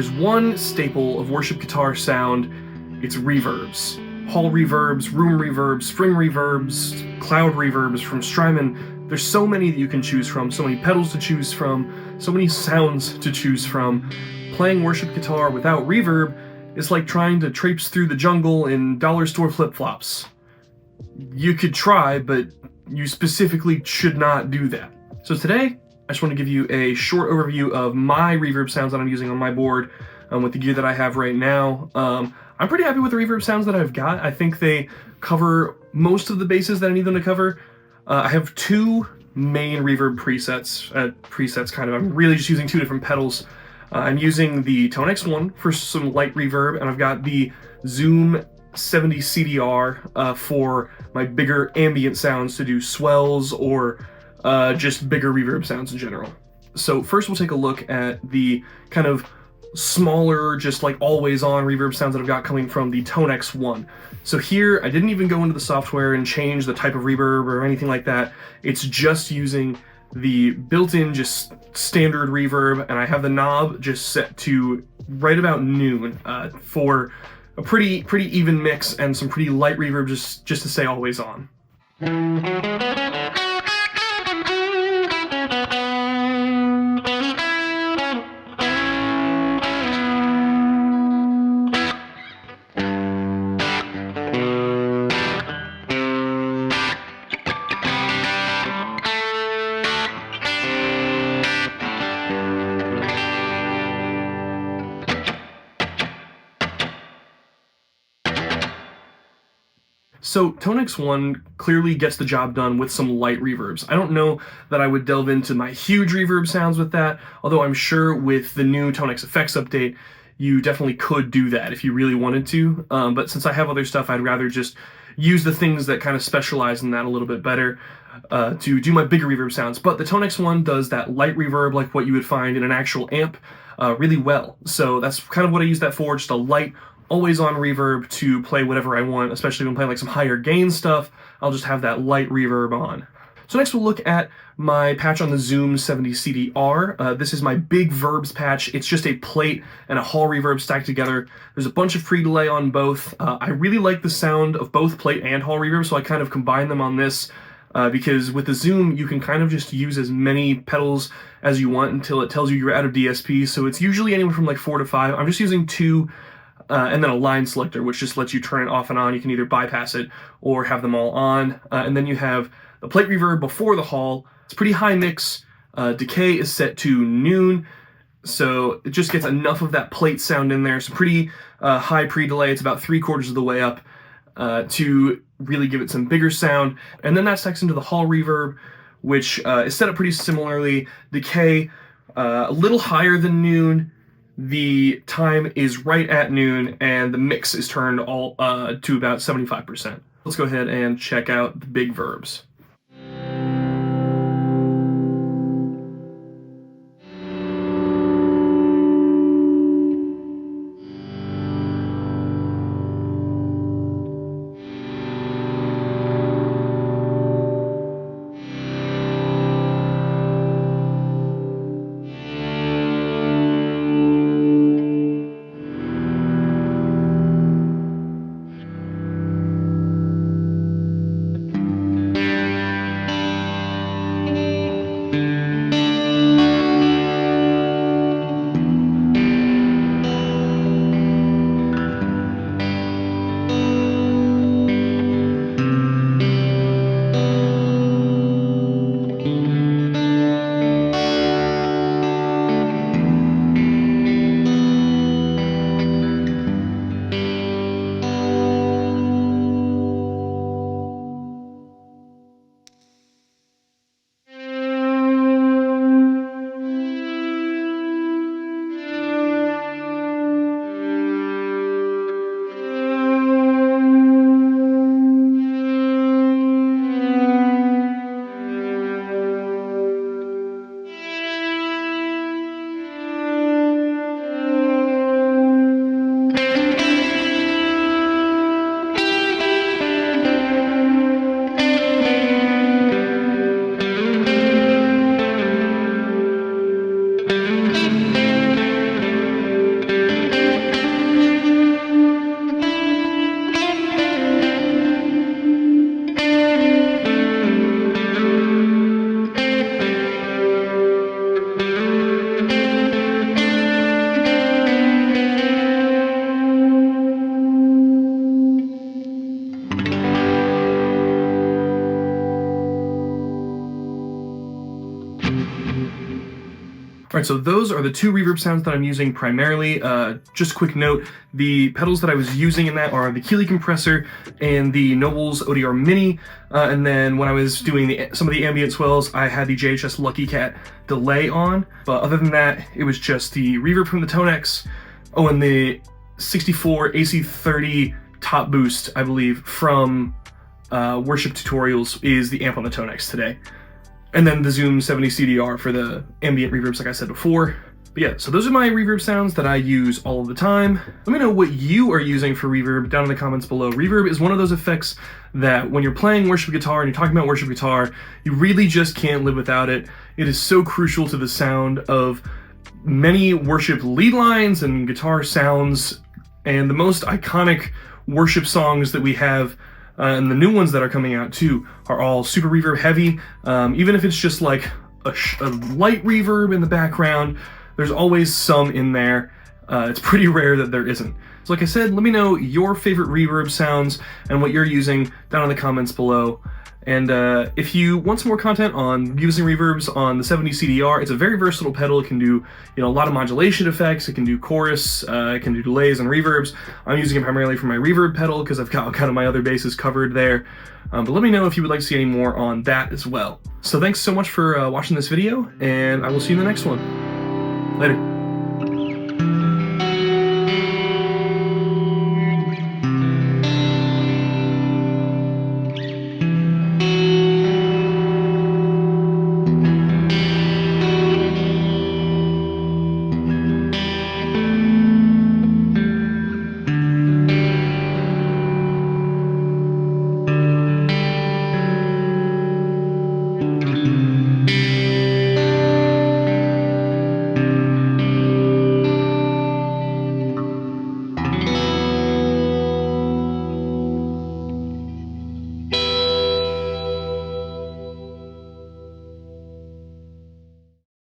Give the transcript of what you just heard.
there's one staple of worship guitar sound, it's reverbs. Hall reverbs, room reverbs, spring reverbs, cloud reverbs from Strymon. There's so many that you can choose from, so many pedals to choose from, so many sounds to choose from. Playing worship guitar without reverb is like trying to traipse through the jungle in dollar store flip-flops. You could try, but you specifically should not do that. So today, I just want to give you a short overview of my reverb sounds that I'm using on my board with the gear that I have right now. I'm pretty happy with the reverb sounds that I've got. I think they cover most of the bases that I need them to cover. I have two main reverb presets, kind of. I'm really just using two different pedals. I'm using the ToneX One for some light reverb, and I've got the Zoom MS70CDR for my bigger ambient sounds to do swells or just bigger reverb sounds in general. So first we'll take a look at the kind of smaller, just like always on reverb sounds that I've got coming from the ToneX One. So here, I didn't even go into the software and change the type of reverb or anything like that. It's just using the built-in, just standard reverb, and I have the knob just set to right about noon for a pretty even mix and some pretty light reverb just to say always on. So ToneX One clearly gets the job done with some light reverbs. I don't know that I would delve into my huge reverb sounds with that, although I'm sure with the new ToneX Effects update, you definitely could do that if you really wanted to. But since I have other stuff, I'd rather just use the things that kind of specialize in that a little bit better to do my bigger reverb sounds. But the ToneX One does that light reverb like what you would find in an actual amp really well. So that's kind of what I use that for, just a light, always on reverb to play whatever I want, especially when playing like some higher gain stuff. I'll just have that light reverb on. So next we'll look at my patch on the Zoom MS70CDR. This is my big verbs patch. It's just a plate and a hall reverb stacked together. There's a bunch of pre-delay on both. I really like the sound of both plate and hall reverb, so I kind of combine them on this because with the Zoom, you can kind of just use as many pedals as you want until it tells you you're out of DSP. So it's usually anywhere from like 4 to 5. I'm just using 2 and then a line selector, which just lets you turn it off and on. You can either bypass it or have them all on. And then you have the plate reverb before the hall. It's pretty high mix. Decay is set to noon, so it just gets enough of that plate sound in there. Some pretty high pre-delay. It's about 3/4 of the way up to really give it some bigger sound. And then that stacks into the hall reverb, which is set up pretty similarly. Decay a little higher than noon. The time is right at noon, and the mix is turned all to about 75%. Let's go ahead and check out the big verbs. All right, so those are the two reverb sounds that I'm using primarily. Just a quick note, the pedals that I was using in that are the Keeley Compressor and the Nobels ODR-Mini. And then when I was doing some of the ambient swells, I had the JHS Luckycat delay on. But other than that, it was just the reverb from the ToneX. Oh, and the 64 AC30 top boost, I believe, from Worship Tutorials is the amp on the ToneX today. And then the Zoom MS70CDR for the ambient reverbs, like I said before. But yeah, so those are my reverb sounds that I use all of the time. Let me know what you are using for reverb down in the comments below. Reverb is one of those effects that when you're playing worship guitar and you're talking about worship guitar, you really just can't live without it. It is so crucial to the sound of many worship lead lines and guitar sounds, and the most iconic worship songs that we have, and the new ones that are coming out too, are all super reverb heavy. Even if it's just like a light reverb in the background, there's always some in there. It's pretty rare that there isn't. So like I said, let me know your favorite reverb sounds and what you're using down in the comments below. And if you want some more content on using reverbs on the 70CDR, it's a very versatile pedal. It can do, a lot of modulation effects. It can do chorus. It can do delays and reverbs. I'm using it primarily for my reverb pedal because I've got kind of my other bases covered there. But let me know if you would like to see any more on that as well. So thanks so much for watching this video, and I will see you in the next one. Later.